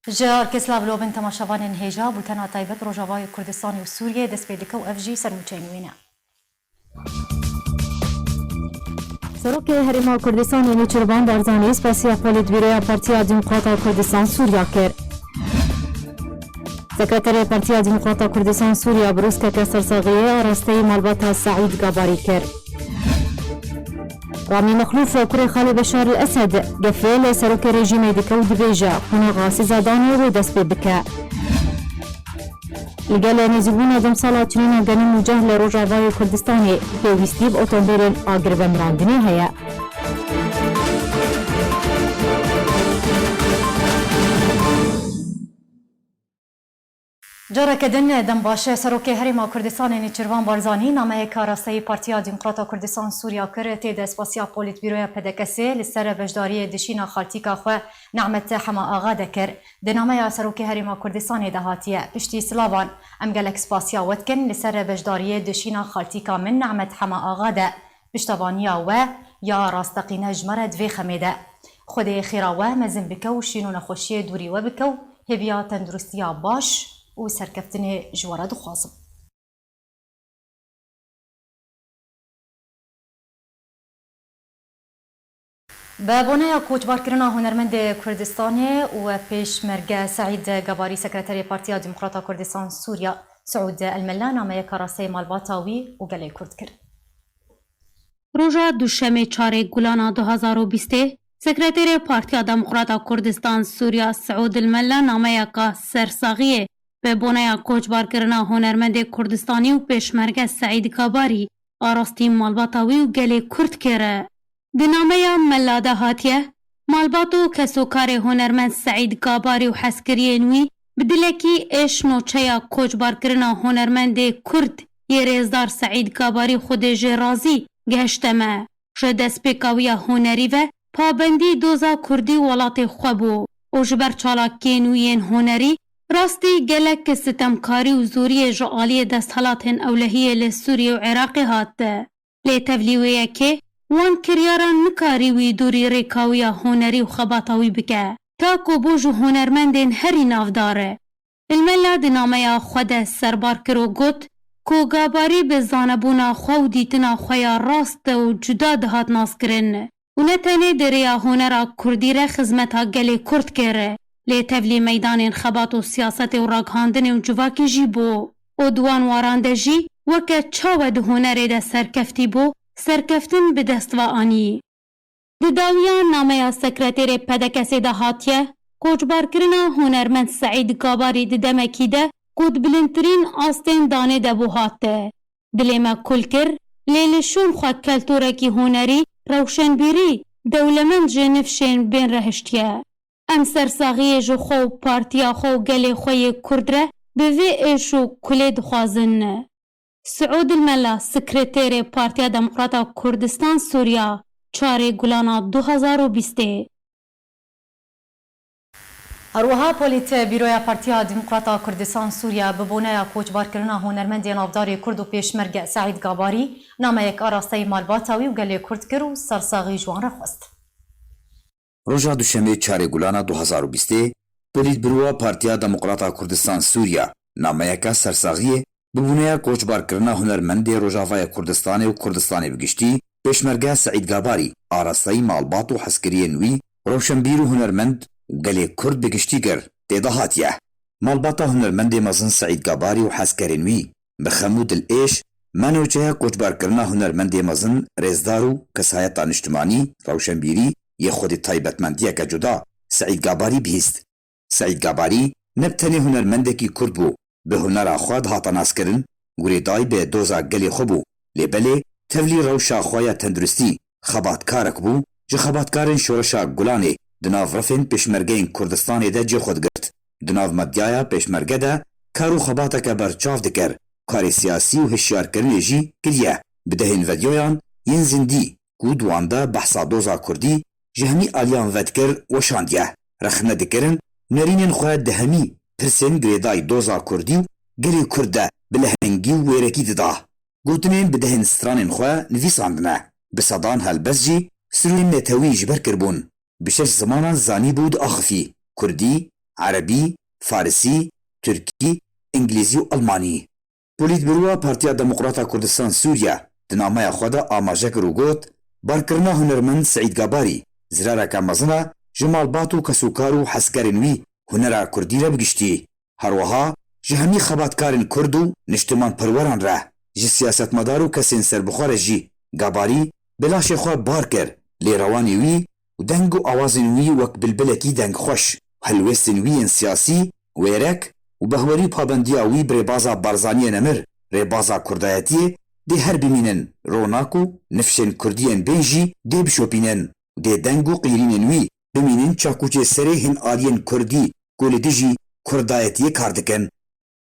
جار كسلاف لوبن تماشاوان هيجا بولتنا طيبت روجاواي كردستان وسوريا دس بيدكو افجي سرموچينوينا سروک هریما کردستان یعنی چربان بارزانی اسپاسیا پولیت بیرویا پارتیا دموکراتا کردستان سوریا کر سکرتیر پارتیا دموکراتا کردستان سوریا بروسکه که sersaxiyê arasteyê malbata سعيد غباري کر رامي مخلوف كري خالي بشار الأسد gefan سروك رژیم دike و دبیجه خونه غاسی زادانی و دست بدکه لگل نزیبون دم سالا چنین گنی موجه لروجاوای کردستانی پیوستی به اتومبیل آگربن راندنی هیا جارا کدن دم باشه سروک هریما کردستان نیچروان بارزانی nameyeke arasteyê Partiya Demokrata Kurdistan Sûriya kir tê despasiya Polîtbîroya PDK-S li ser beşdariyê dişîna xaltîka xwe Nehmet Hema Axa dekir. Di nameya Serokê Herêma Kurdistanê de hatiye piştî silavan em gelek spasiya we dikin li ser beşdariyê dişîna xaltîka min Nehmet Hema Axa de piştevaniya we ya rasteqîne ji me re divê xemê de. Xwedê xêra we mezin bike û şîn û nexweşiyê dûrî we bike û hêviya tendurustiya baş و سرکفتنی جواره دخوازم. به بنای کوچبارکردن هنرمند کردستانی و پیشمرگ سعید گاباری سکرتیر پارتیا دموکراتا کردستان سوریا سعود الملا nameyeke arasteyê malbata wî û gelê Kurd kir. Roja duşemê çarê Gulana 2020 Sekretêrê Partiya Demokrata Kurdistan Sûriya Saûd الملا nameyeke sersaxiyê به بنای کوچبارکردن هنرمند کردستانی و پیشمرگ سعید کاباری آراستی مالباتاوی و گلی کرد کره. دنامه ملا ده هاتیه مالباتو کسوکار هنرمند سعید کاباری و حسکری نوی بدلکی ایش نوچه کوچبارکردن هنرمند کرد یه ریزدار سعید کاباری خودش رازی گهشتمه. شده سپیکاوی هنری و پابندی دوزا کردی ولات خوبو و جبر چالاکی نوین هنری راستی گلک ستمکاری و زوری جعالی دستحالاتن اولهیه لسوریه و عراقی هاته. لی تفلیویه که وان کریاران نکاری وی دوری ریکاوی هنری و خباتاوی بکه. تا کو بوجو هنرمندین هری نافداره. الملا دنامه خود سربار کرو گوت کو گاباری به زانبونا خو دیتنا خویا راست و جدا دهات ناس کرن. و نتنه دریا هنرا کردی را خزمتا گلی کرد کره. لی تفلی میدان خبات و سیاست و راگهاندن و جواکی جی بو. و دوان وارانده جی وکه چاود هنره ده سرکفتی بو سرکفتن به دست و آنی. دداویان نامه سکرتیر PDK-S ده هاتیه کوچبار کرنا هنرمند سعید گاباری ده دمکی ده قد بلندترین آستین دانه ده بو هاته. دلیمه کل کر لیلشون خواه کلتورکی هنری روشنبیری دولمند جنفشین بین رهشتیه. ام sersaxiyê ji xwe û partiya xwe û gelê xwe yê Kurd re bi vê êş û kulê dixwazin. Saûd الملا Sikirtêrê Partiya Demokrata Kurdistan Sûriya çarê Gulana 2020 هروها پۆلیتبیرۆیا پارتیا دموکراتا کوردستان سووریا bi bonaya koçbarkirina hunermendên avdarê Kurd û pêşmerge Saîd Gabarî nameyek arasteyê malbata wî û gelê Kurd kir û sersaxî ji wan re xwest. Roja duşemê çarê Gulana 2020 Polîtbîroya Partiya Demokrata Kurdistan Sûriya nameyeke sersaxiyê bi bûneya koçbarkirina hunermendê Rojavaya Kurdistanê û Kurdistanê bi giştî pêşmerge Saîd Gabarî arasteyî malbat û hezkiriyên wî rewşenbîr û hunermend û gelê Kurd bi giştî kir tê de hatiye. Malbata hunermendê mezin Saîd Gabarî û hezkerên wî bi xem û dilêş menûçeya koçbarkirina hunermendê mezin rêzdar û kesayeta niştimanî rewşenbîrî یه خودی تایبەتمەندیە کە جودا سعید گاباری بیست. سعید گاباری نەک تەنێ هونەرمەندێکی کورد بوو بە هونەرا خوا هاتە ناسکردن گورێدای بێ دۆزا گەلێ خۆ بوو لێبەلێ تەڤلی ڕەوشا خوایە تەندروستی خەباتکارێک بوو ji xebatkarên şoreşa Gulanê di nav rifên pêşmergeyên Kurdistanê de cê xwe digirt. Di nav medyaya pêşmerge de kar û xebateke berçav dikir. Karê siyasî û hişyarkirinê jî kiriye. Bi dehên vedyoyan yên zindî ku wan de behsa doza Kurdî ji hemî aliyan vedkir weşandiye. Rexne dikirin nerînên xwe di hemî pirsên girêdayî doza Kurdî û gelê Kurd de bi lehengî û wêrekî dida. Gotinên bi dehên stranên xwe nivîsandine. Bi sedan helbest jî sirûyên netewî ji ber kirbûn. Bi şeş zimanan zanî bû di axivî. Kurdî, عربی، فارسی، ترکی، انگلیزی و المانی. پولیتبروا پارتیا دموکراتا کردستان سوریا دنامه خود آماجه کرو گوت بارکرنا هنرمند سعید گاباری زرارا کامزنا جمال باتو کسوکارو حسکرنوی هنرا کردی را بگشتی. هروها جهمی خباتکارن کردو نشتمان پروران را جی سیاست مدارو کسین سربخور جی گاباری بلاش خواه بار کر لی روانی وی و دنگ و آوازن وی وک بلبلکی دنگ خوش هلوستن وی سیاسی ویرک و بهوری پابندیا وی بر بازا بارزانی نمر ر بازا کردایتی دی هر بمینن روناکو نفشن کردین بنجی دی بشوپینن دی دنگو قیرینن وی بمینن چاکوچه سره هن آلین کردی گول دیجی کردایتی کاردکن.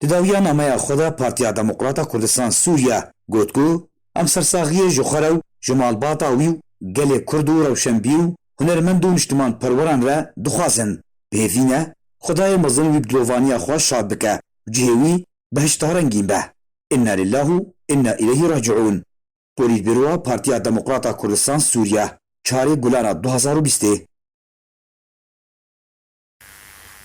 تداویا نامه خدا پارتیا دموکراتا کردستان سوریا گوتگو ام سرساخیê ji xwe rew ji malbata wî û gelê kurd û rewşenbî û hunermend û niştiman perweran re dixwazin pêvîne xudayê mezin wî bi dilovaniya xwe şad bike cihê wî behişta rengîn be. İnna lillahi û inna ileyhi raciûn. Polîtbîroya Partiya Demokrata Kurdistan Sûriya çarê Gulana 2020.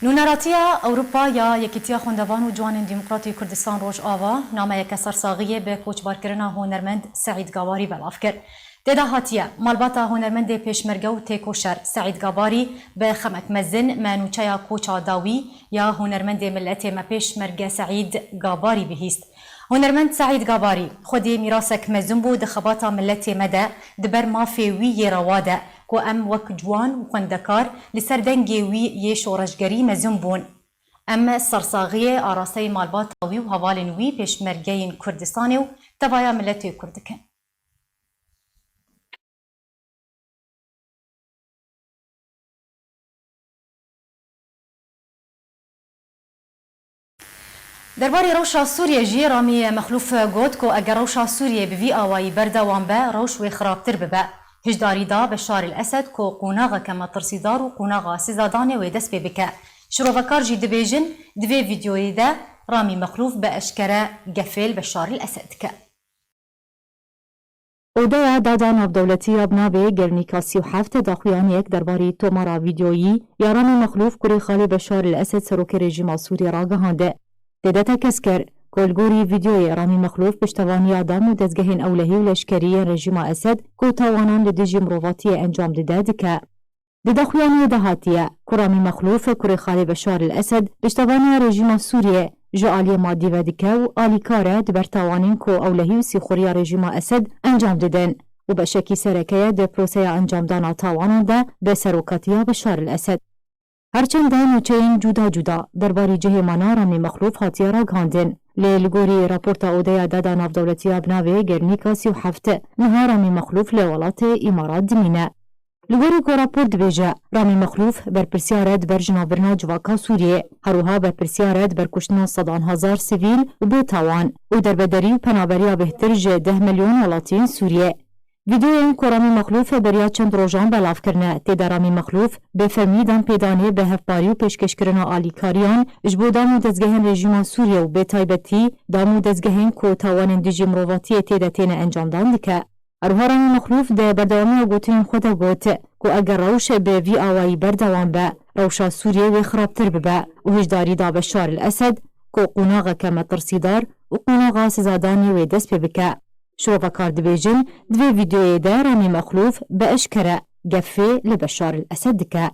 نونراتیا اروپا یا یکیتیا خوندوان و جوان دموکراتی کردستان روش آوا نامeyeke sersaxiyê به کوچبارکirina هنرمند سعید گاباری بلاف کر. تدا هاتیه malbata هنرمند پێشمەرگە و تێکۆشەر سعید گاباری به خەمەک مەزن مانوچەیا کۆچا داوی یا هنرمند ملەتێ مە پێشمەرگە سعید گاباری بهیست. هنرمند سعید گاباری خودی میراسک مزن بو دخباتا ملەتێ مەدە دبەر مافێ وی یێڕەوادە کو ام وک جوان و خوندکار لسر دنگی وی یه شورشگری مزن بون. ام سرساغیه آراسته مالباتا وی و حوالین وی پیشمرگین کردستانی و توایا ملت کردکن. درباره روشا سوریه جی رامی مخلوف گوت کو اگر روشا سوریه بوی آوایی بردوان به روش و خرابتر ببه. هجداری دا بشار الأسد کو قوناغا کما ترسیدار و قوناغا سزادانه و دست بکه. شروفکار جی دبیجن دوی ویدیوی دا رامي مخلوف بأشكره قفل بشار الأسد که. اودیا دادا نافدولتی ابنابه گرنیکاسی و هفت داخویان یک درباره تومارا ویدیویی یا رامي مخلوف کری خالی بشار الأسد سروک رژیم سوری را گهانده. ددتا کسکر کلگوری ویدیوی رامي مخلوف پشتوانی آدم و دزگهین اولهی و لشکری رژیم اسد کو تاوانان لدیجی مروواتی انجام داده که. دداخویانی دهاتیه که رامي مخلوف کری خالی بشار الأسد پشتوانی رژیم سوریه جعالی مادی و دکه و آلیکاره دبرتاوانین کو اولهی و سیخوری رژیم اسد انجام دادن و به شکی سرکیه ده پروسه انجام دانا تاوانان ده به سروکاتیا بشار الأسد. هرچند نوچین جدا جدا درباری جهمانا رامي مخلوف هاتیه را گاندن لگوری راپورتا اودیا دادا نافدولتی ابناوی گرنیکاسی و هفته نها رامي مخلوف لولات امارات دمینه. لگوری که راپورت بیجه رامي مخلوف بر پرسیارت بر جنابرنا جواکا سوریه هروها بر پرسیارت بر کشتنا 100,000 سیویل و بیتاوان و در بدری و پنابریا بهتر جه 10 میلیون ولاتین سوریه. ویدیو این که رامي مخلوف بریا چند روزان بلاف کرنه تیدا رامي مخلوف به فرمیدان پیدانه به هفباری و پیشکش کرنا آلیکاریان اجبو دامو دزگهن رژیم سوریه و به تایبتی دامو دزگهن که تاوان دیجی مروواتی تیدا تین انجام دان دکه. اروها رامي مخلوف ده بردوامی و گوتین خود گوت که اگر روش به وی آوائی بردوان به روشا سوریه و خرابتر ببه و هجداری دا بشار الأسد که قوناغا کم ترسیدار و قوناغا سزادانی و دست ببکه. شوفکار دبیجن دوی ویدیوی ده رامي مخلوف به اشکره گفه لبشار الأسد دکه.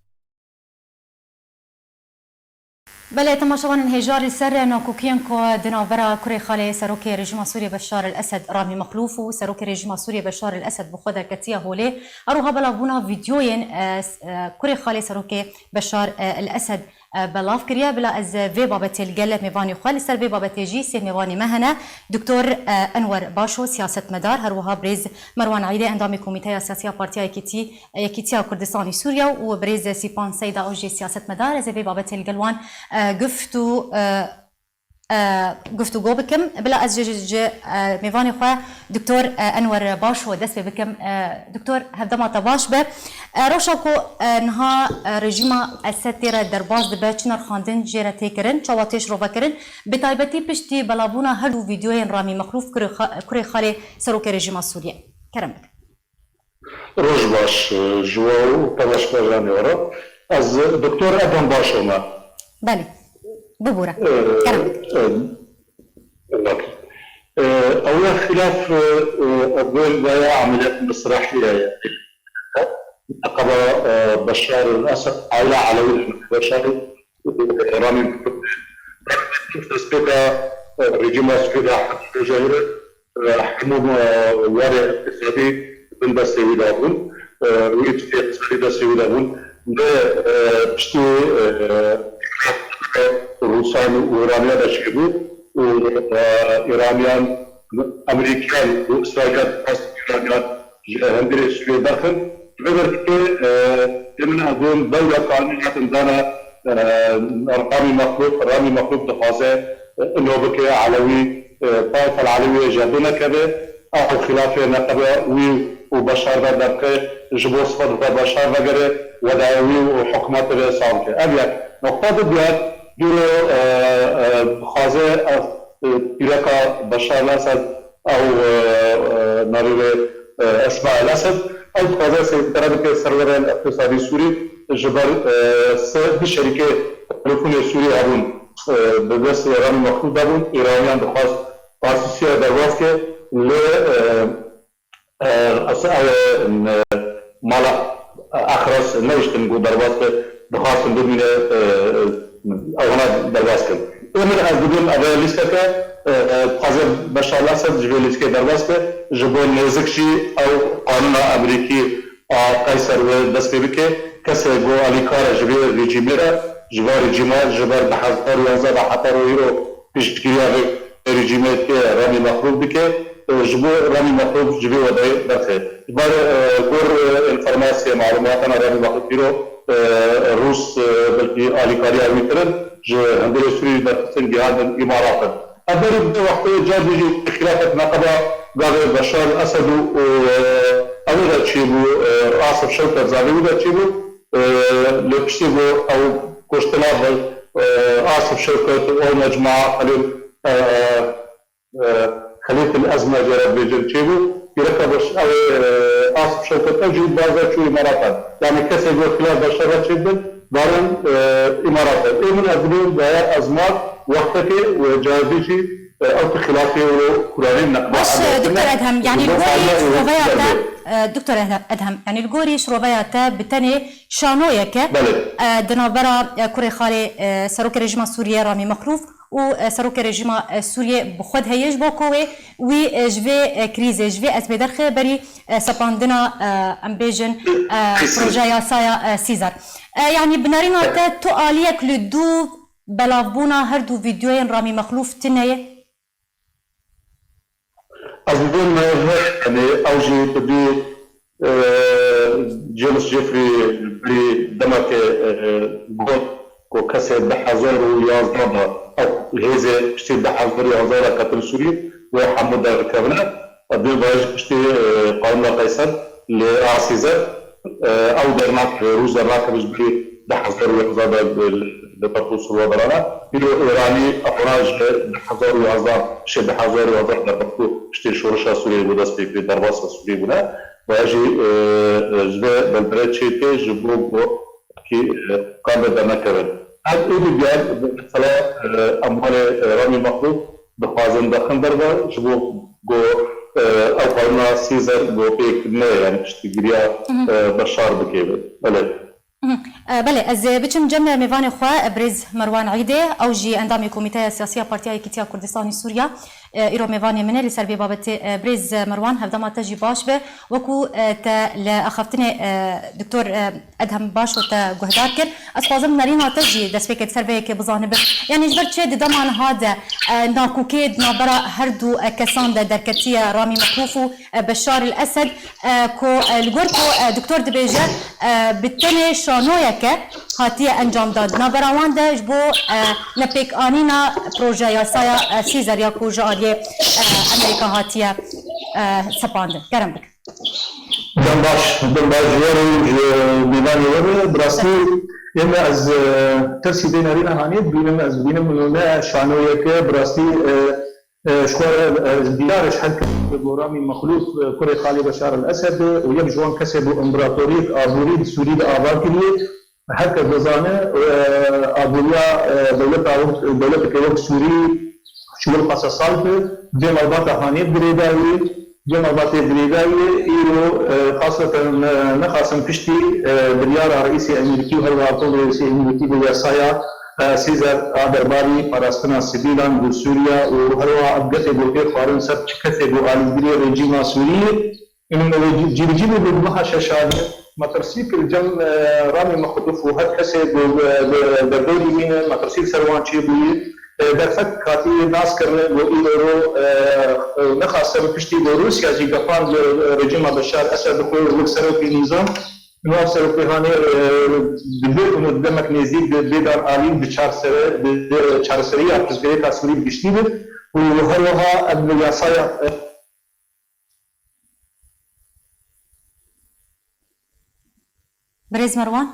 بله تماشاوان انهجار سر ناکوکیان که دناورا کره خاله سروک رژیم سوریه بشار الأسد رامي مخلوف و سروک رژیم سوریه بشار الأسد بخود کتیه هوله اروها بلاغونا ویدیوین کره خاله سروک بشار الأسد بلاف كريا بلا از في بابت الجلة ميفاني خالي سر في بابت جي سي ميفاني مهنا دكتور انور باشو سياسة مدار هروها بريز مروان عيدة اندامي كوميتايا سياسية بارتيا يكيتيا كردستاني سوريا وبريز سيبان سيدا اوجي سياسة مدار از في بابت الجلوان گفتگو بکم بلا از میوانی خو دکتر انور باش و دست بکم دکتر هفدما تباش به روشا کو نها رژیم اسد تیر درباز دبه چنر خواندن جره تکرن چواتش رو بکرن به تایبتی پشتی بلابونا هر ویدیوی رامي مخلوف کره خاله سروک رژیم سوریه کرم بک روش باش جواو پلاش پرانی ورا از دکتر ادم باشوما بله ببوره كرمك. أولا خلاف أقول ضياع عمليات مسرحية عقب بشار الأسد عائلة علوية بشار رامي تثبت رجيم سوريا حتى جاهرة حكموا وارع اقتصادي من بس يدابون ويتفق سوريا سيدابون ده بشتي روسان وإيرانيا بشكلوا وإيرانيان أمريكان وإسرائيل إيرانيان هندري سوريا داخل غير كده من أظن دولة قانونية عندنا رامي مخلوف دخازة إنه بكي علوي طائفة العلوية جابنا كده أو خلافه نقبة وبشار دبكة جبوس فضل بشار وغيره ودعوي وحكومات الصامتة أبيك نقطة بيات دورو خازة إيراكا بشار الأسد أو نروي أسماء الأسد أو خازة سيطرة بكي سرور الاقتصادي سوري جبر بشركة تلفون سوري هبون بدرس رامي مخلوف دابون إيرانيان دخواست پارسیسیه درواست که ل مالا آخرس نوشتن گو درواست که دخواستن ببینه آنها درواست کن. امروز از بدون اول لیست که خواهد بشار الاسد جوی لیست که درواست که جبون نزدیکی او قانون امریکی قیصر و دست بکه کسی گو علیکار جوی رژیمه جوی رژیمه جبر بحثار و انزا بحثار و هیرو پیشگیری رژیمت که رامي مخلوف دike جبو رامي مخلوف جبي وضعي برخي بار كور انفرماسية معلوماتنا رامي مخلوف كيرو روس بلكي آليكاري أويترن جو هندري سوري درخصين جهاد الإمارات أدري وقت جاد يجي خلافة نقبة قال بشار الأسد أولا تشيبو آصف شوكة زاوي ولا تشيبو لبشتيبو أو كوشتنا آصف شوكة أو مجموعة خليل خلية الأزمة جرب بيجرتشيبو يركب آصف شوكة تجي بازا شو إمارات يعني كسر جو خلاف بشار تشيبن دارن إمارات من أقولون ده أزمات وقتك وجاذبي أو خلافي وكلارين نقبل باش دكتور أدهم يعني الجوري شروفياتا دكتور أدهم يعني الجوري شروفياتا بتاني شانويك دنابرا كوري خالي سروك رجيم سوريا رامي مخلوف و سروك رژیم سوریه بخود هیچ باکوه و جوی کریزه جوی از بدر خبری سپاندنا امبیجن پروژه یاسای سیزار يعني بنارينا تو آلیک لدو بلافبونا هر دو ویدیوین رامی مخلوف تنهیه أظن يعني أوجي بدي جيمس جيفري بلي دمك بود وكسر بحزار ويازدادا أو هذا اشتي بحزار ويازدادا قتل سوري وحمد الكابنة أدي باج اشتي قانون قيصر لعسيزة أو درناك روز درناك بجبري بحزار ويازدادا لترطوس الوضرانا بيرو إيراني أفراج بحزار ويازداد شي بحزار ويازداد دربطو اشتي شورشا سوري بوداس بيكري درباسا سوري بنا واجي جدا بالبرد شيتي جبرو كي قابل دناكرن هذا اللي بيان مثلا أموال رامي مخلوف بخوازن دخن دربا جبو جو أو قلنا سيزر جو بيك يعني تشتغليا بشار بكيبه بله از بچم جمع میوان خوا برز مروان عیده او جی اندام کمیته سیاسی پارتیای کیتیا کردستان سوریا ایرو میوان منه لسربی بابت برز مروان هفدما تجی باش به وکو تا لاخفتن دکتور ادهم باش و تا گهدار کر اسقازم نرینا تجی دسپیک سربی که بزانه به یعنی جبر چه دمان هذا ناکوکید نابرا هر دو کسان درکتیه رامی مخلوف و بشار الاسد کو لگورکو دکتور دبیجه بالتالي شانويك هاتيه انجام داد نبراوان داش بو لبيك انينا بروجا ياسايا سيزر يا كوجاري امريكا هاتيه سباند كرم بك دمباش بيباني وري براسي اما از ترسي دينارينا هانيت بينما از بينما شانويك براسي شوار ديارش حد رامي مخلوف كوري خالي بشار الأسد ويك جوان كسبوا إمبراطورية آبوريد سوريد آباكرية هكا بزانه ابوليا دولة كيوك سوري شمول قصصال جي malbata هاني بريداوي جي malbata بريداوي ايرو خاصة نخاصم بشتي بريار رئيسي امريكي وهالواطول رئيسي امريكي بياسايا سيزر درباري arasteyê سبيلان بسوريا وهلوا ابقتي بوكي خارن سب كثي بو الجري ريجيم سوري انه جيجي بمها شاشانه مترسيك الجم رامي مخلوف وهد حسد دبولي من مترسيك سروان شيبوي درفت كاتي ناس كرنے وہ ایرو نخاصه بشتي روسيا جي gefan رژیم بشار اسد کو وکسرو کی نظام نوافسر پیهانه دبیر اونو دمک نزدیک دیدار عالی بشار سری افزایش تسوری بشتی بود و هر وها ادویاسای بريز مروان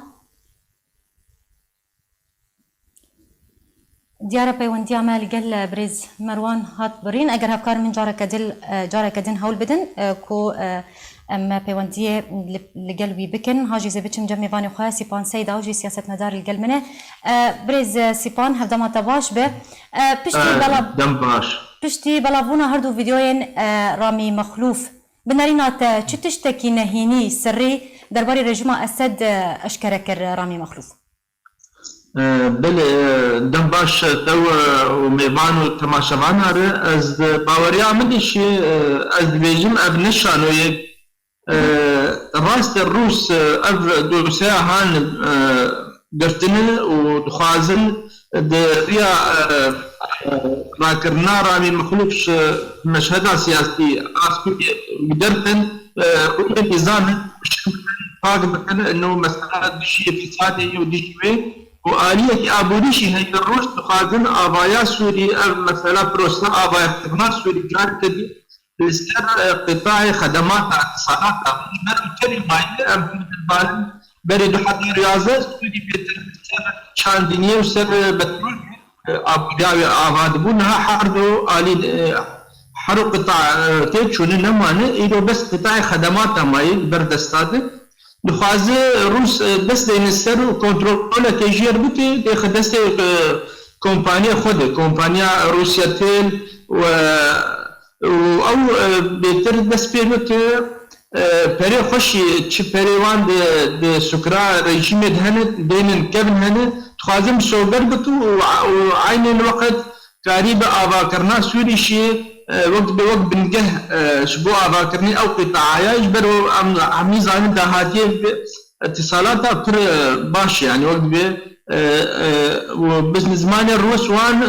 دیارە پەیوەندیامە لەگەل برێز مەروان هات بڕین ئەگەر هەفکار من جارێکە دن هەوڵ بدن کۆ ئەم پەیوەندیە لەگەل وی بکن هاژی زێ بچم جە میوانی خۆیان سیپان سەید هاژی سیاسەتمەدار لەگەل منە برێز سیپان هەفتەماتە باش بێ پشتی بەڵاوبوونا هەردوو ڤیدیۆیên رامî مەخلوف بنەریناتە چ تشتێکی نەهێنی سڕی دەربارەی رێژیما ئەسەد ئەشکەرە کرد رامî مەخلوف بله دم باش تو وميبان وتماشاوان هره از باوريا مدشي از بيجم اب نشانو يك راست الروس اب دوسيا هان قرتن ودخازن دريا راكرنا رامي مخلوف مشهد سياسي اسكو قدرتن نظام فاق بكن انه مسألة دشي اقتصادي ودشي وآلية أبوريشي هي الروس تخازن آبايا سوري مثلا بروسنا آبايا تبنا سوري جار تدي لسر قطاع خدمات اتصالات أمور كلمة أم بالبال بريد حتى رياضة سوري بيتر شان دنيا وسر بترول أبوجاوي آباد بونها حردو آلي حرق قطاع تيجون نمانه إلو بس قطاع خدمات ماي بردستاده دخوازه روس دست دینستر و کنترل تجیر بوده دیخ دست کمپانی خود کمپانی روسیا تیل و او بهتر دست پیرد که پری خوشی چه پریوان د سکرا رژیم دهنه دینن کبن هنه دخوازم سوگر بتو و عین الوقت قریب آوا کرنا سوری شی وقت بوقت بنجه شبوع فاكرني او قطاعية يجبروا عمي زعيم دهاتيه اتصالاتها كر باش يعني وقت به وبزنس مان الروس وان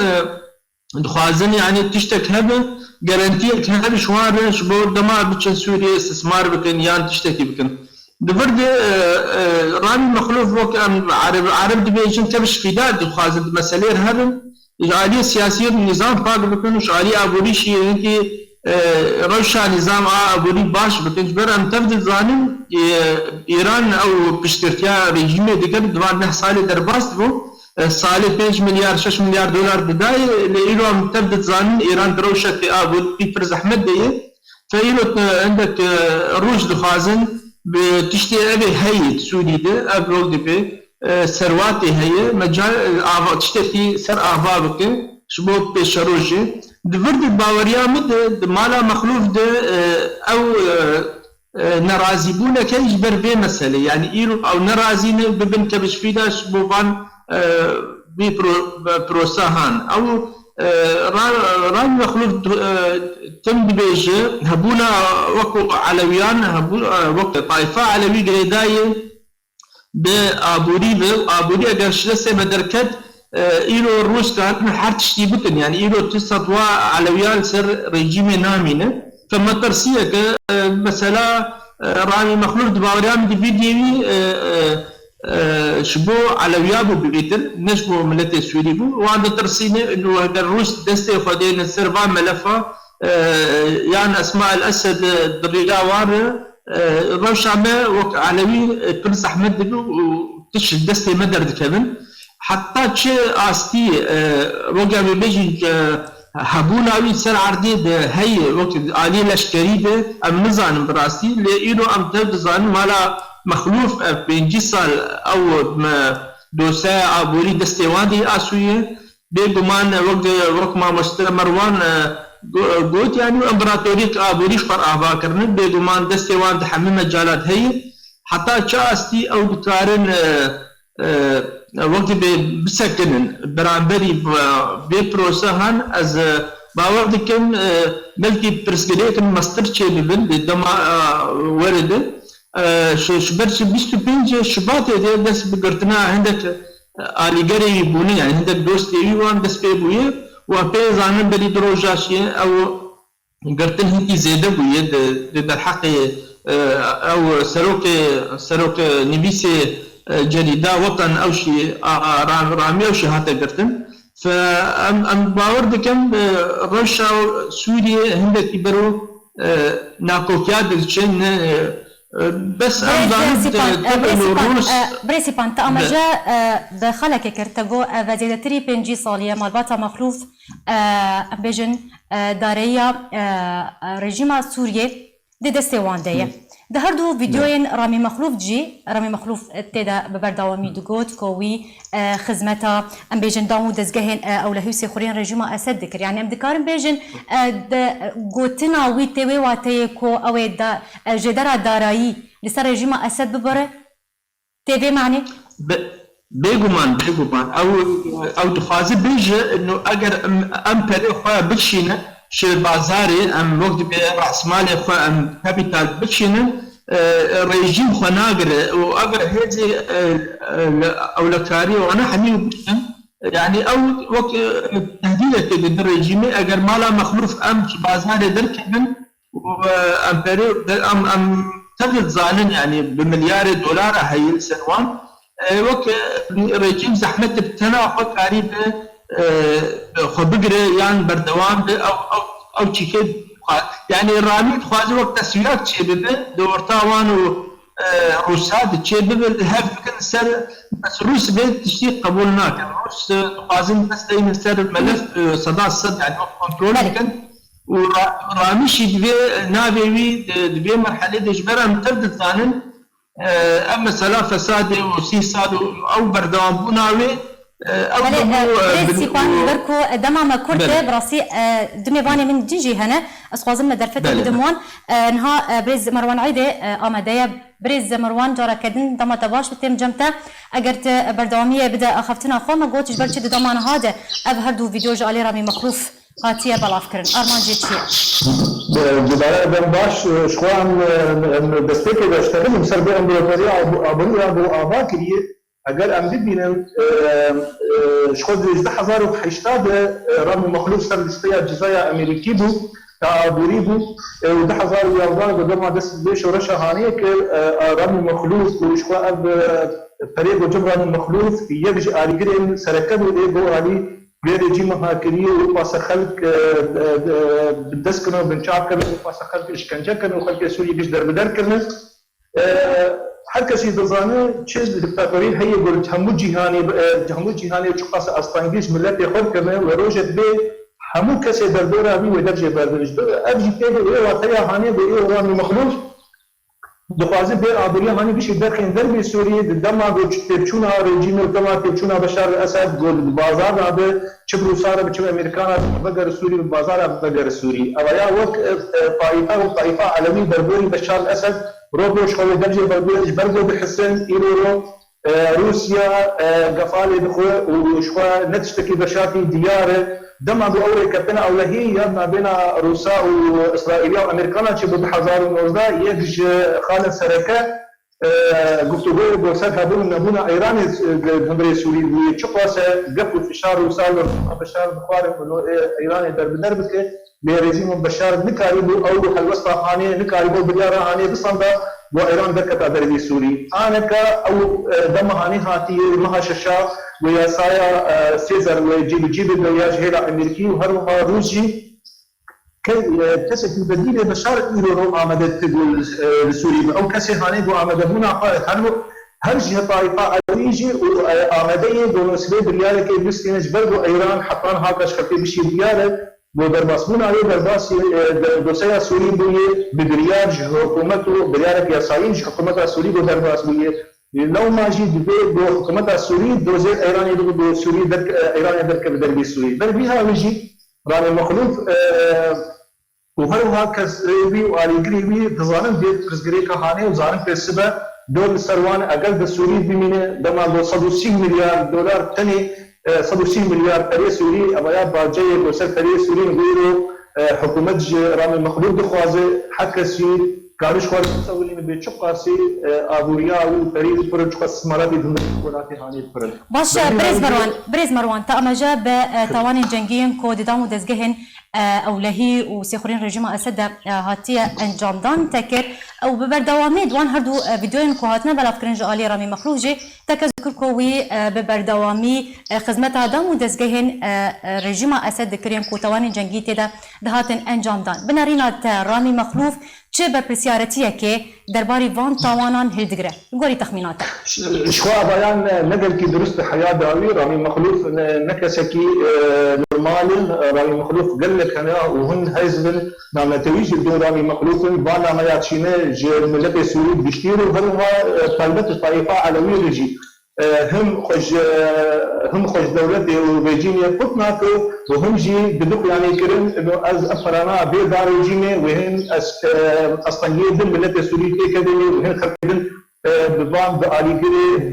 دخوازن يعني تشتك هبه جارانتيه هبه شوار شبوع دما بتشن سوريا استثمار بكن يان تشتكي بكن دفرد رامي مخلوف وك عرب دبيجن كبش فداد دخوازن مسألة هبه إشغالية سياسية النظام فاق بكن إشغالية أبوري شيء إنكي روشا نظام أبوري باش بكن جبر أم تفضل ظالم إيران أو بشترتيا ريجيم ديگر دوان 9 سال درباست بو سال 5 مليار 6 مليار دولار بداي لإيرو أم تفضل ظالم إيران دروشا في أبوري فرز أحمد ديه فإيرو عندك روش دخازن بتشتي أبي هيد سوري ده أبرو دي ثرواتي هي مجال آوا تشتكي سر آوا بكن شبوك بشروجي دفرد باوريا مد مالا مخلوف ده او نرازي بونا كيجبر بي مسألة يعني إيرو او نرازين ببن كبش فيدا شبوبان بي بروساهان او ران مخلوف تم بيجي هبونا وقو علويان وقت طائفة علوي قريداية بآبوري آبوري اگر شلسه بدركت إيرو الروس كانت حرت شتي بكن يعني إيرو تستطوع علويان سر ريجيم نامينه فما ترسيه مثلا رامي مخلوف دباوريان دي فيديوي شبو علويابو ببيتر نشبو ملتي سوري بو وعند ترسينه انه الروس دستي خدين السرفان ملفه يعني اسماء الأسد الرجال واره روشامه وك علوي برز احمد دبو وتش دستي مدر دكبن حتى شيء استي وقع بيجي هبوناوي سر عردي هي وقت علي لشكري به ام نزان براسي لانه ام تبزان مالا مخلوف 5 سال او دوسا عبوري دستيواني اسويه بيغمان وقت ما مروان قلت يعني امبراطورية عبوري فر اهوا كرن بيغمان دستيوان تحمل مجالات هي حتى شاستي او بتارن وقت بسكنن برانبري ببروسهان از باور دكم بلكي برسكليت ماستر شي ببن دما ورد شبرش 25 شباط دس بقرتنا عندك آليغري بوني يعني عندك دوست يوان دس بيبويه وبي زانن بري دروجاشي او قرتن هنتي زيادة بويه در حق او سروك نبيسي جريدة وطن او شي رامي او شي هاتا قرتن فام باور دكم روشا سوريا هندك يبرو ناكوكيات دشن بس بريسيبان تأمجا دخلك كرتبو وزيدتري بنجي صالية malbata مخلوف بيجن داريا رژیم سوریه ده دستوان دیه ده هر دو ویدیوین رامی مخلوف جی رامی مخلوف تدا ببرداومی دگوت کوی خدمتا ام بیجن دامو دزگهن اولهوسی خورین رژیم اسد دکر یعنی ام دکارم بیجن گوتنا وی توی واتی کو او دا جدرا دارایی لسر رژیم اسد ببره تیوی معنی بيغمان او دخازي بيجي انه اگر ام بري خويا بتشينا شي بازاري ام وقت براس مالي خويا ام كابيتال بتشينا ريجيم خناقر واگر هيجي او لكاري وانا حميل يعني او وقت تهديد الريجيم اگر مالا مخلوف ام بازاري دركبن وام بري ام تبد زانن يعني بمليار دولار هي السنوان وك رجيم زحمة بتنا خد قريب خبقرة يعني بردوام أو شيء يعني رامي تخاذ وقت تسويات شيء ببه دورتاوان وروسات شيء ببه هاف كن سر بس روس بيت تشتي قبولنا كان روس تخاذين بس دايما سر ملف صدى الصد يعني كنترول كان ورامي شيء ببه نابي ببه مرحلة دجبرة متردد ثانن اما سلا فساد وسيساد او بردوام بناوي او بريسيبان بركو دما كرت براسي دمي باني من جيجي هنا اسخوازم درفت بدموان انها بريز مروان عيدي اماديه بريز مروان جارا كدن دما تباش بتم جمتا اگرت بردواميه بدا اخفتنا خو ما قلتش برشي دمان هذا ابهردو فيديو جالي رامي مخلوف قاتيه بلافكرن ارمان جيتشي بدايه باش شخوان دستك باشتغل مسر بامبراطوريه ابو اباكريه اگر ام ببینن شخود 10080 رامي مخلوف سر لستيا الجزائر امريكي بو تعابوري بو و 10011 قدما دست بيش ورشا هانيك رامي مخلوف وشخوا اب فريق جبران مخلوف يجي اريجرين سركبوا ايجو علي رژیم هاکریه و پاس خلق بدست کنه و بنچاپ کنه و پاس خلق اشکنجه کنه و خلق سوریه بیش در بدر کنه هر کسی دزانه چیز دیکتاتوری هایی گرد همو جهانی چو پاس استانگیش ملت خود کنه و روشت به همو کسی در دور همی و درجه بردنش اب جی پیده ای واقعی هانی به ای رامي مخلوف دخوازی بیر آبوری هانی بیشی درخین در بی سوریه دما گو تبچونا رژیم دما تبچونا بشار اسد گو بازار آبه چه بروساره بچه امریکانا بگر سوری بازار بگر سوری اویا وقت طائفه عالمی بربوری بشار اسد روبوش خواه درجه بربوری برگو بحسن ایرو روسيا قفالي بخوة وشوى نتشتكي بشاتي دياره دما بأوري كابتنا أولهية ما بين روسا وإسرائيلية وأمريكانا شبه بحزار ونوزدا يجج خالد سركة قفتوغو بوسات هدون نبونا إيراني جمهورية سوري وشقوة قفوا فشار روسا بشار بخواري إيراني دربك بريجيم بشار نكاريبو أو حلوسطة هاني نكاريبو بديارة هاني بصندا وإيران دكت دربي سوري أنا كا أو دم هاني هاتي مها ششا ويا سايا سيزر وجيب ويا جهلا أمريكي وهرما روسي كسي بديل بشار إيرو آمدت تقول سوري أو كسي هاني بو آمد هنا قال هر جهة طائفة أريجي وآمدية دون سبيل ريالة كي بسكينش برضو إيران حطان هاكش خطي بشي ريالة بۆ دەرباسبوون ئاوێ دەرباسی دۆسەیە سووری بوویە ببریار ji حکوومەت و بریارێک یاسایین ji حکوومەتا سووری بۆ دەرباس بوویە لەو ماژی دبێ بۆ حکوومەتا سووری دۆزێ ئەیرانی بۆ سووری ئەیرانی دەرکە بە دەربی سووری دەربی هاویژی رامي مخلوف وهروها كسبي وعليقري بي تظانن ديت كسجري كهاني وزارن كسبة دول سروان أقل بالسوري بمينة دما 160 مليار دولار تاني 160 مليار تري سوري أبايا باجي بوسر تري سوري نقولوا حكومة رامي مخلوف دخوازه حكى سي كارش خوارش مسؤولين بيتشق قاسي أبوريا وتري برج قسم مرابي دون ولاتي هاني برج باش بريز مروان تأمجا بتواني جنگيين كود دامو دزجهن أولهي وسيخورين رجيم أسد هاتية أنجام دان تكر أو ببردوامي دوان هردو فيديوين كوهاتنا بلا فكرنج آلي رامي مخلوف جي تكذكر كوي ببردوامي خدمت دامو دزجهن رجيم أسد كريم كوتواني جنگي تدا دهاتن أنجام دان بنارينات رامي مخلوف چه بپرسیارتیه که درباره وان تاوانان هلدگره گوری تخمیناته شخوا بیان نقل کی درست حیا داوی رامي مخلوف نكسكي نورمال رامي مخلوف قال لك انا وهن حزب نامتويج دون رامي مخلوف بانا ما ياتشينا ملت سوري بيشتيروا هلها طلبت الطائفه علويه رجي هم خوش دولتي وبيجيني قطناكو وهم جي بدك يعني كرن انه از افرانا بيدار يجيني وهن اصلا يدن ملت سوري كدني وهن خدن ببان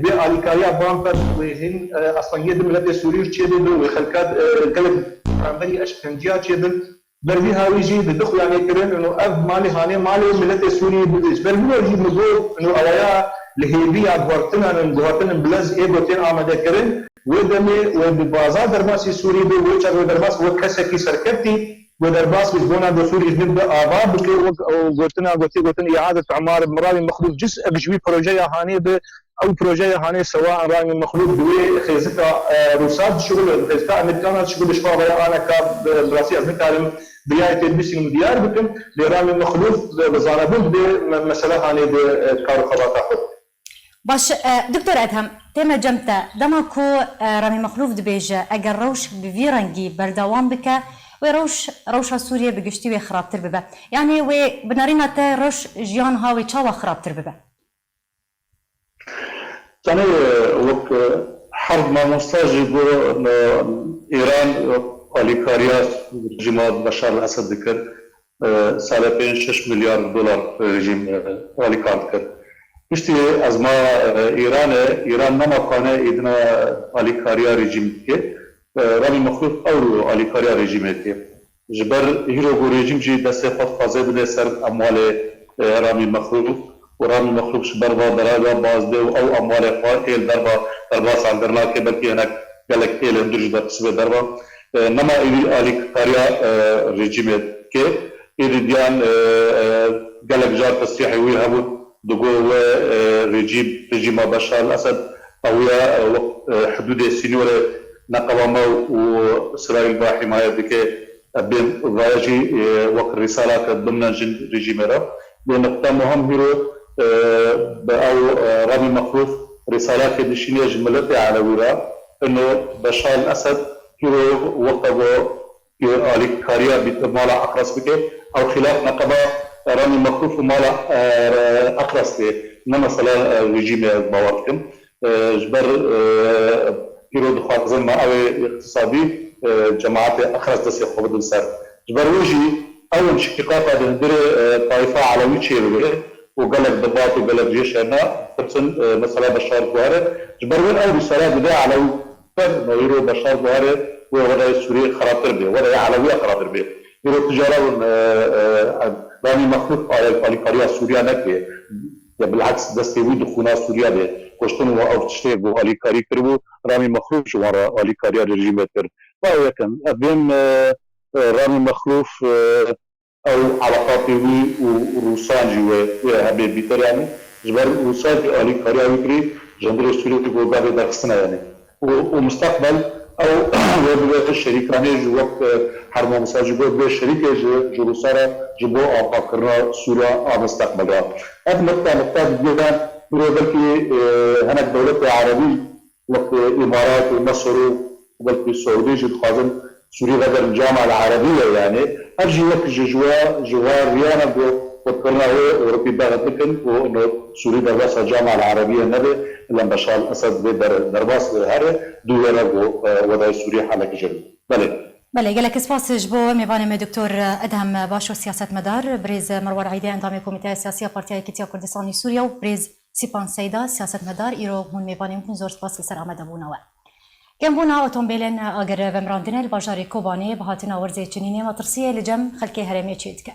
بآلي كاريا بان بس وهن اصلا يدن ملت سوري تشدن وخلكات قلب عمري اشكنجيا تشدن بربي هاويجي بدك يعني كرن انه اف مالي هاني مالي ملت سوري بدش بربي يجي نقول انه الايا لهيبيا غورتنا بلز ايغوتين آمده كرن ودمي وببازار درباسي سوري بو وچا درباس وكسكي سركتي ودرباس بزبونا دو سوري نبدا آباد بكي وغورتنا غوتين إعادة عمار رامي مخلوف جزء بجوي بروجيا هاني او بروجيا هاني سواء رامي مخلوف دوي خيزتا روسات شغل خيزتا امريكانات شغل شفا بيا انا كاب براسي ازمي تعلم بياي تلبسي مديار بكم لرامي مخلوف بزانبون بده مسألة هاني بكارو خباتا خود باش دكتور ادهم تم جمتا دماكو رامي مخلوف دبيجا اگر روش بفيرنجي بردوام بك وروش سوريا بقشتي وخرابتر ببا يعني وبنارينا تا روش جيان هاوي تشاوا خرابتر ببا يعني وقت حرب ما مستاجي بو ايران اليكاريا رجيم بشار الاسد ذكر سالتين 6 مليار دولار رجيم اليكار ذكر İşte azma İran nama kane idna alikariya rejim ki Ramî Mexlûf ew alikariya rejimê ki ji ber hîro ku rejim jî destê xwe dixwaze bide ser amwalê Ramî Mexlûf û Ramî Mexlûf ji ber va beraga bazdê û ew amwalê xwe êl derva derbasan dirnake belkî hinek gelek êlên dir ji derxisibê derva nema êvî alikariya rejimê ki êdî diyan gelek jar tesrîhê wî hebû دقوا رجيم بشار الأسد أويا حدود السنور نقوما وإسرائيل بحماية دكه بين راجي وقت رسالة ضمن رجيم را بنقطة مهم هيرو أو رامي مخلوف رسالة دشينية جملتها على وراء إنه بشار الأسد هيرو وقت على كاريا بمالا أقرص بكه أو خلاف نقبا رامي مخلوف مالا أقرص به نما صلاة رجيم باوركم جبر هيرو دخوازن ما أو اقتصادي جماعات أقرص دسي خوب السر جبر وجي أول شقاق هذا ندير طائفة علوية شيء وقلب ضباط وقلب جيش هنا تبصن مثلا بشار بوهره جبر وين أول رسالة بدأ علوي فر نويرو بشار بوهره ووضع سوريا خراطر به وضع علوية خراطر به هيرو تجارة رامي مخلوف على قرية سوريا نكبه بالعكس دستوي دخونا سوريا به كشتن و تشتي بو علي كاري كربو رامي مخلوف شوارا علي كاري رجيم تر ويكن بين رامي مخلوف او علاقاتي وروسان جوا هبه بيتر يعني جبر روسان علي كاري وكري جندر سوريا بو باب درسنا يعني ومستقبل او وبدأ الشريك رامي وقت حرب مساجد بالشريك جروسارا جبو أفكرنا سوريا مستقبلها. هذا نقطة جدا بلكي هنا الدولة العربية وقت الإمارات ومصر وبلكي السعودية جد خازن سوريا غير الجامعة العربية يعني أرجي وك جوار ريانا وذكرنا هو أوروبي باغت لكن وإنه سوريا درباس الجامعة العربية نبي لما بشار الأسد درباس هذا دولة وضع سوريا حالك جميل بله گلک سپاس جبو میوانم دکتر ادهم باشو سیاست مدار بريز مروار عيدي اندام کمیته سیاسی پارتیا یکیتیا کردستانی سوریا و بريز سیپان سیدا سیاست مدار ایرو هون میوانم کن زور سپاس سر آمده بوناوه كم بونا اوتومبيلن اگر بمراندن الباجار كوباني بهاتنا ورزي چنينه مترسيه لجم خلكي هرمي چيدك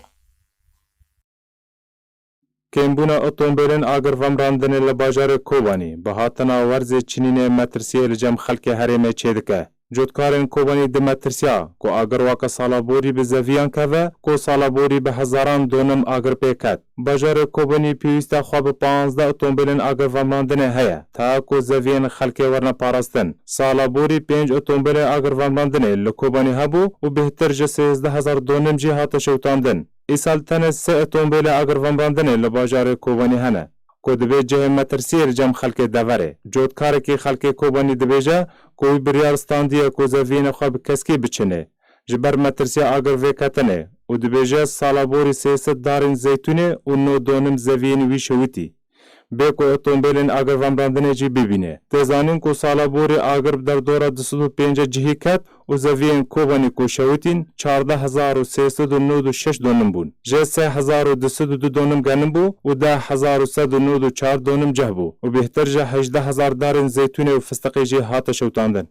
كم بونا اوتومبيلن اگر بمراندن الباجار كوباني بهاتنا ورزي چنينه مترسيه لجم خلكي هرمي چيدك جوتکارن کوبانی دمترسیا کو اگر واقع سالابوری به زویان که کو سالابوری به هزاران دونم اگر پیکت بجار کوبانی پیوسته خواب 15 اتومبیلن اگر وماندنه هیا تا کو زویان خلک ورنه پاراستن سالابوری 5 اتومبیل اگر وماندنه لکوبانی هبو و بهتر ج 13000 دونم جهات شوتاندن ایسال تن 3 اتومبیل اگر وماندنه لباجار کوبانی هنه کو دبی جه مترسیر جم خلک دوره جوتکار کی خلک کوبانی دبیجه کوی بریارستاندیه کو زوین خواب کسکی بچنه جبر مترسیا اگر وکتنه و دبیجه سالابوری 300 دارن زیتونه و نو دونم زوین وی شویتی بیکو اتومبیلن اگر ومراندنه جی ببینه تزانین کو سالابوری اگر در دوره 205 جهی کت و زوین کوبانی کو شویتین 14396 دونم بون جه 3202 دونم گنم بو و 10194 دونم جه بو و بهتر جه 18000 دارن زیتونه و فستقی جی هات شوتاندن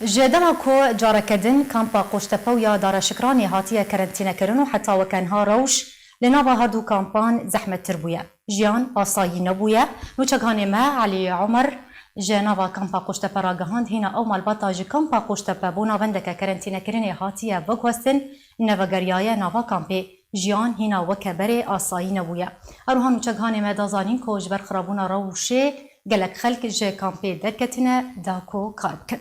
جدما کو جارکدن کامپا قوشتپو یا دار شکرانی هاتیه کرنتینه کرن و حتی وکنها روش لنابا هردو کامپان زحمت تربویه جیان آسایی نبویه نوچگان ما علی عمر جنابا کامپا قوشتپه را گهاند هینا او malbata جی کامپا قوشتپه بونا وندکه کرنتینه کرنی هاتیه وگوستن نوگریای ناوا کامپی جیان هینا وکبره آسایی نبویه اروها نوچگان ما دازانین که جبر خرابونا روشه گلک خلک جه کامپی دکتنه داکو کار بکن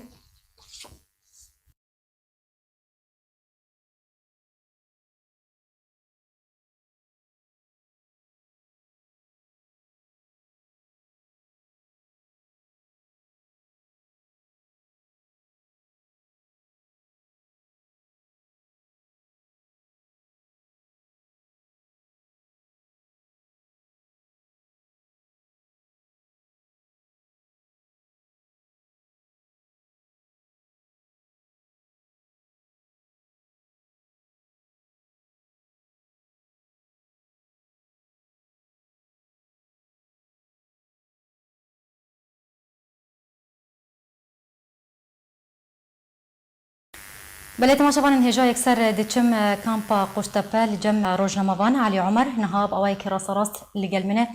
بله تماشاوان هجا يكسر دچم كامبا قوشتپه لجم روجناموان علي عمر نهاب اواي كراس راست لقل منه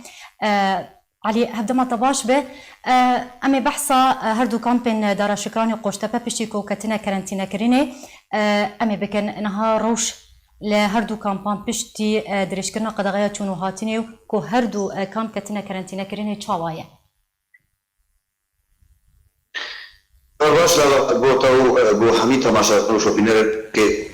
علي هبدما طباش به امي بحثا هردو كامبين دارا شكراني قوشتپه بشتيكو كتنا كرنتينا كريني امي بكن نها روش لهردو كامبان بشتي دريش كرنا قدغايا چونو هاتينيو كو هردو كامب كتنا كرنتينا كريني چاوايه باش بو حمید تماشا نوشو بینر که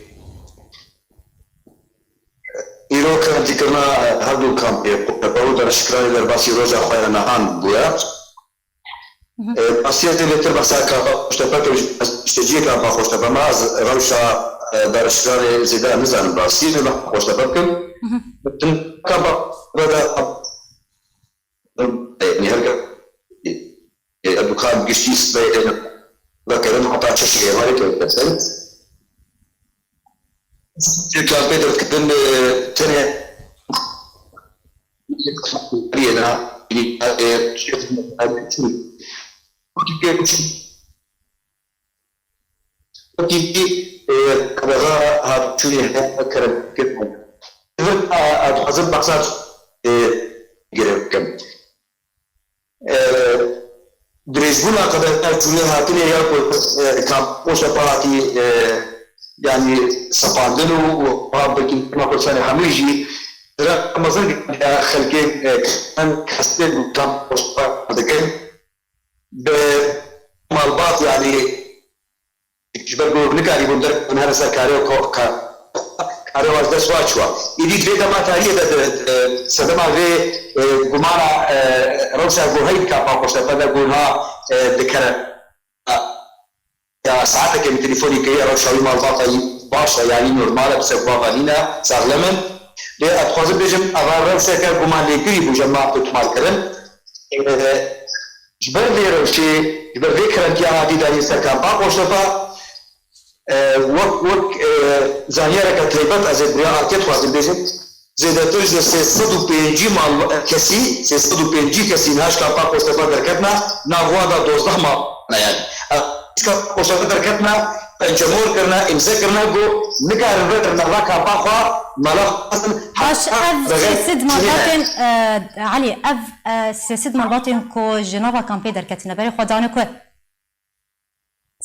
ایرو کرنتی کرنا هر دو کام باو در شکرانی در باسی روزا خواه نهان بویا باسیت لیتر بحثا کامپا خوشتپا که اشتجیه کامپا خوشتپا ما از روشا در شکرانی زیده نزان باسی نما خوشتپا بکن کامپا بدا يعني هرجع الدكان قشيس لكن حتى تشتري هاي كذا كان بيدر كدن تاني بينا يعني شفت كيف كذا هاد شو يعني كرم كده أظن بحثات غير كم دريجبونا قدر تقولي هاتني يا كم وش بارتي يعني سباندلو وبركين ما كل سنة حميجي ترى مثلا خلقين كان كستين كم وش بارتي بمالبات يعني جبروا بنكاري بندر من هذا سكاري وكا کارواز دەسوا چووە ئیدی دوێ دەما تاریە سەدەما وێ گومانە ڕەوشە بۆ هەی کاپا خۆشتەپەدە گونها دکەرە یا ساعتێکم تەلیفۆنی کردی ڕەوشاوی ماڵباتایی باشە یانی نورمالە پسە باوانینە ساغلەمن لێ ئەتخوازم بێژم ئەوە ڕەوشەکە گومان لێگری بووژە ما توتمارکردن جبر وێ ڕەوشێ جبر وێ کەرەنتیا هاتیداری سەر کاپا خۆشتەپە وەک زانیارێکە تایبەت ئەزێ بریا ئارکێ خوازم بێژم زێدەتر لە 305 کەسی 305 کەسی نهاش کاپا خۆشتەپە دەرکەتنا ناووادا 12 ماڵ خۆشەپە دەرکەتنا پەنجەمۆرکردنا ئیمزەکردنا بۆ نکارن بێترنە ڕا کاپاخوا مەلا باش اف سيسد مالباتين علي اف سيسد مالباتين كو جنابا كامبي دركتنا بري خدانه كو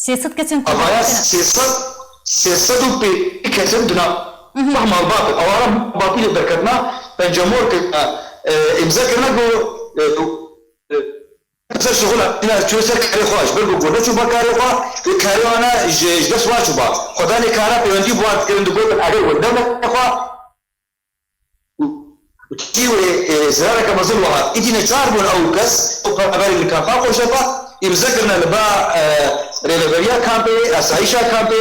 سيسد كتن كو أبايا سيسد وبي كتن دنا فهم الباطل أولا باطل دركتنا بنجمور كنا إمزاكنا كو مثل شغلة أنا شو سر كاري خواش برجو قلنا شو بكاري خوا كاري أنا جدس واش با خداني كارا بيوندي بواد كلام دقول بالعقل والدولة خوا وتيجي زرارة كمزل واحد إدي نشار بون أو كس وقابل الكافة وشفا يمزكرنا لبا ريلبريا كامبي أسايشا كامبي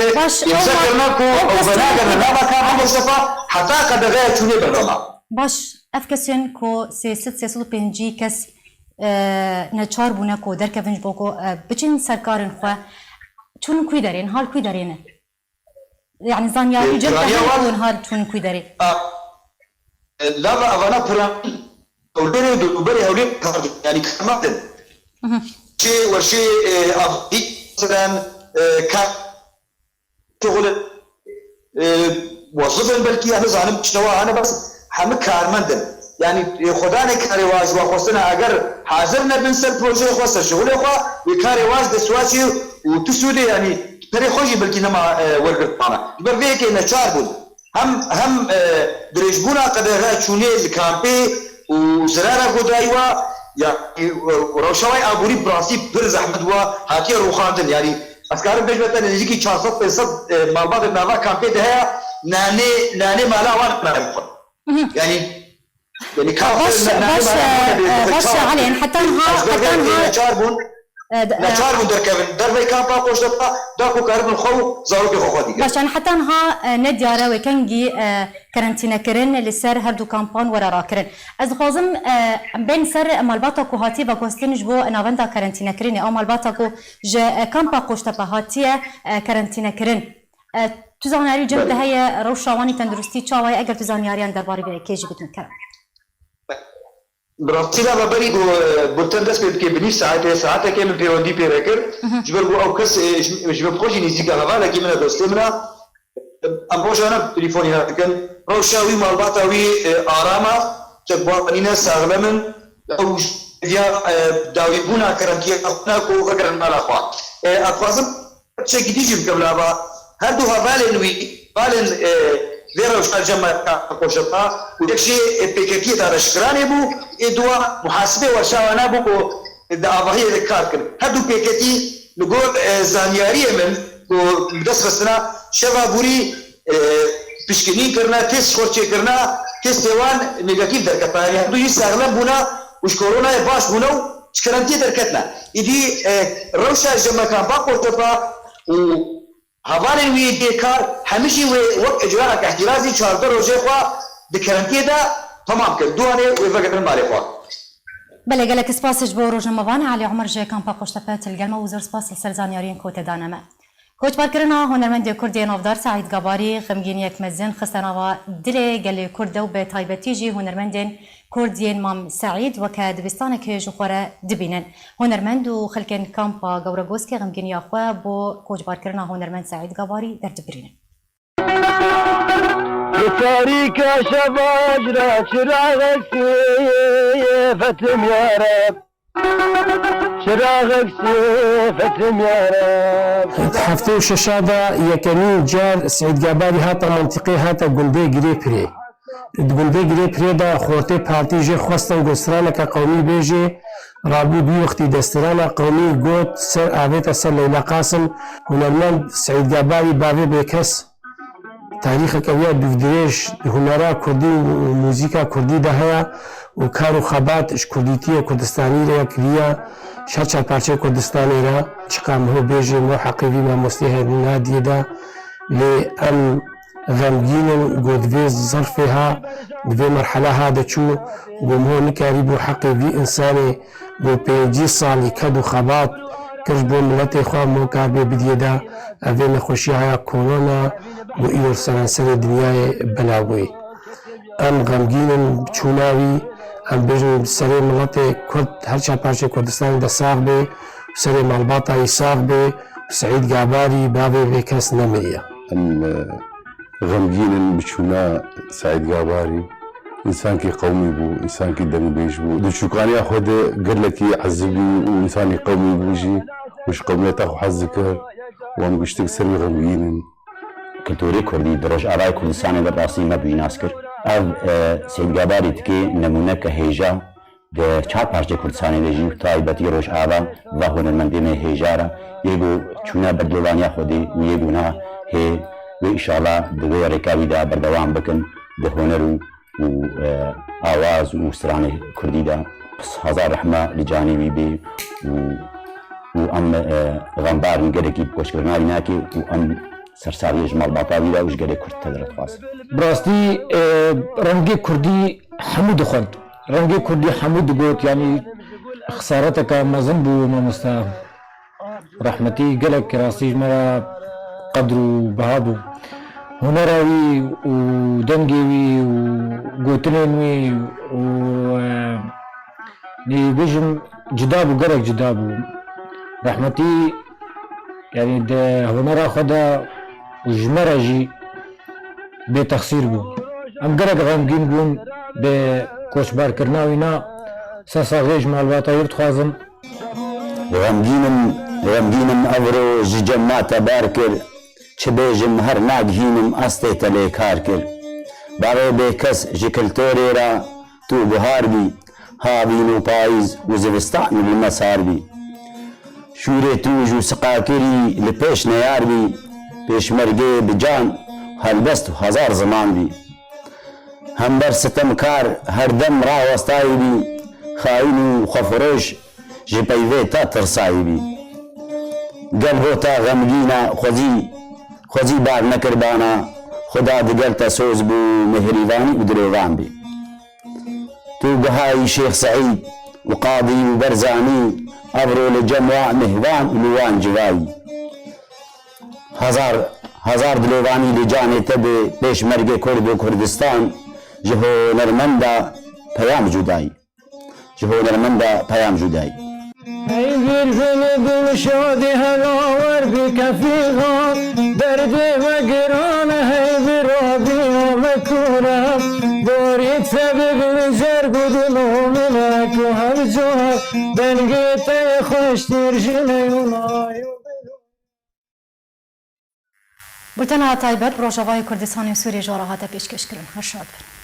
يمزكرنا كو أو بناقرنا لبا كامبي وشفا حتى قد غير شوني بالرما باش أفكسين كو سيسد بنجي كس نچار بونه کو در کفنج بوکو بچین سرکارن خو چون کوی دارین حال کوی دارینه يعني زانياري جدا يكون هاد تون كويداري لا أنا برا أولي دوبري أولي يعني كماتن شيء وشيء أبدي مثلا كان شغل وظيفة بلكي أنا زانم شنوا أنا بس هم كارمندن يعني خداني كاريواز وخصنا أجر حاضرنا بنسر بروجي خاصة شغل خا وكاريواز دسواسي وتسودي يعني ترى خوشي بلكي نما ورقت معنا بربيك إن شاربون هم دريجبونا قد غا شوني الكامبي وزرارة قدايوا يعني وروشاوي أبوري براسي برز أحمد وهاتي روخاندن يعني أفكار بيج مثلا يجيكي 400 مالبات نافا كامبي ده ناني مالا وانا يعني باش علي حتى نشاربون در كفن در وی کامپا قوشتا داكو كاربن خو زارو بي خو ديگه باش حتى ها ندياره وكنجي كارنتينا كرن لسر هردو كامبان ورا راكرن از خازم بين سر مالباتا كو هاتي باكوستنج بو نافندا كارنتينا كرن او مالباتا كو ج كامبا قوشتا هاتيه كارنتينا كرن تو زانياري جنب هي روشاواني تندرستي چاوي اگر تو زانياريان درباري به كيجي بتن كرن براسيلا ببري بولتن دست که بنی ساعت که من پیوندی پیرکر جبر گو او کس جبر بخوشی نزدیک هوا لکی من دوستی منا ام بوشانا تليفوني هاتكن روشاوي مالباتاوي آراما تبوانينا ساغلمن او ديا داوي بونا كرنتيا اخنا كو غرن مالا خوا اخوازم چه گدیجم کبلابا هر دو هوالن وی بالن غير وش الجمع كوشطا ودكشي بيكيكي دار شكراني بو ادوا محاسبه ورشاوانا بو دعوه ذكركن هادو بيكيتي نقول زانياريه من مدرسه سنه شبابوري بشكنين كرنا تيست خورچه كرنا تيست وان نيجاتيف دركتاني هادو يساغلن بونا وشكورونا باش بونو شكرانتي دركتنا يدي روشا جمع كان باقورتبا هوالي وي ديكار همشي وقت اجراء احترازي 14 روزه خوا دكرنتي دا تمام كل دواني وفقدن مالي خوا بله قالك سباسج بو روجنموان علي عمر جي كامبا قشتفات القلمه وزر سباس السرزانيارين كوت دانما كوت باركرنا هنرمند كردي نافدار سعيد غباري خمجين يك مزن خسنوا دلي قال كرد و بتايبتيجي هنرمندن كردين مام سعيد وكدبستان كيج خوره دبينن هنرمند و خلكن كامبا غورغوس كي غمجين ياخوا بو كوت باركرنا هنرمند سعيد غباري در دبرينن تاريك شباب شراغك فتم يا رب شراغك فتم يا رب هفته ششادا يكني جار سعيد غباري هاتا منطقي هاتا گلده گريبري گلده گريبري دا خورته پارتي جي خواستن گسرانه که قومي بيجي رابو بي وقتي دسترانه قومي گوت سر آويتا سر ليلى قاسم هنرمند سعيد غباري باوي بيكس تاریخ کویا دوودرێژ هونەرا کوردی و موزیکا کوردی دا هەیە و کار و خەباتش کوردیتیە کوردستانی رەیە کریە شەرچە پارچەی کوردستانێرە چقام هۆ بێژێ مۆ حەقیوی مامۆستی هەیە نادیێدا لێ ئەم غەمگینن گۆ دوێ زەرفێها دوێ مەرحەلەها دەچوو گۆم هۆ نکاری بۆ حەقیوی ئینسانێ بۆ 5 ساڵی کەد و خەبات کرد بۆ ملەتێ خوا مۆ کار بێ بدیێدا ئەvê نەخۆشی هەیە کۆرۆنا بۆ ئیرۆ سەرانسەری دنیای بەلاوبووی ئەم غەمگینن چووناوی ئەم بێژن سەرێ مڵەتێ کورد هەرچا پارچەی کوردستانی دە ساغ بێ سەرێ مالباتایی ساغ بێ سعید گاباری بابێ بێ کەس نەمریە غەمگینن بچوونە سعید گاباری ئینسانکی قەومی بوو ئینسانکی دەنگبێژ بوو دەچووکانیا خۆدێ گەلێکی عەزبی و ئینسانی قەومی بووژی وش قەومیەتە خۆ حەز دەکرد وام گشتێک سەری غەمگینن کلتوری کوردی درۆژ ئاوای کوردستانی بەڕاستی مەبووی ناس کرد ئەو سعید گاباری تکێ نمونەکە هێژە چهار پارچەی کوردستانی دەژی و تایبەتی ڕۆژ ئاوا و هونەرمەندێمە هێژارە یەگو چوونە بەردڵوانیا خۆدی و یەگونا هێ و ئیشاڵا دوێ ڕێکاویدا بەردەوام بکەن بە هۆنەر و ئاواز و سرانی کوردیدا هەزار ڕەحمە لە جانیوی بێ و ئەم غەمبارن گەرێکی کۆچکردناوی ناکێ و ئەم سەرساریەش مەڵباتاویدا وش گەرێک کورتتە دەرەتخواست بڕاستی ڕەنگی کوردی هەموو دەخوند ڕەنگی کوردی هەموو دەگوت ینی خسارەتەکە مەزن بوو مامۆستا ڕەحمەتی گەلێک ڕاستی ژمەرە قەدر و بەها بوو هونەراوی و دەنگێوی و گوتنێنوی و بێژم جدا بوو گەرێک جدا بوو ڕەحمەتی یعنی هونەرا خۆدا و ژمەرە ژی بێتەخسیر بوو ئەم گەرێک غەمگین بوون بێ کۆچبارکردناوینا سەرساغیەش مالباتایی دخوازم غەمگینم ئەوڕۆ ژی جەماتە بار کرد چ بێژم هەر ناگهینم ئەستێتە لێ کار کرد باڕێ بێ کەس ژی کلتۆرێرە تو بهاربی هاوین و پاییز و زوستانی بمەساربی شوورێ توژ و سقاکری لە پێش نەیاربی پێشمەرگێ بجان هەلبەست و هەزار زمانبی هەمبەر ستەمکار هەردەم ڕاوەستایبی خاین و خەفرۆش ژی پەیوێ تا ترسایبی گەل هۆتا غەمگینە خۆزی بار نەکردانە خدا دگەلتە سۆز بوو مهریوانی و درێوان بی تو گەهای شێخ سعید و قاضی و بەرزانی ئەبرۆ لە جەموا مهوان و لوان جوایی هەزار دلێوانی لە جانێتە بێ پێشمەرگێ کورد و کوردستان ji هۆنەرمەندە پەیام جودایی ای بیرزنی دل شادی هناور بی کفیغا دردی و گرانه ای بیرابی و مکورم دارید سبب نجر گدلو منک و هر جا دنگیت خوش ترجنه یونایو بولتنا تایبەت ڕۆژاوای کوردستانی سووری ژۆڕە هاتە پێشکەشکردن هەر شاد بن.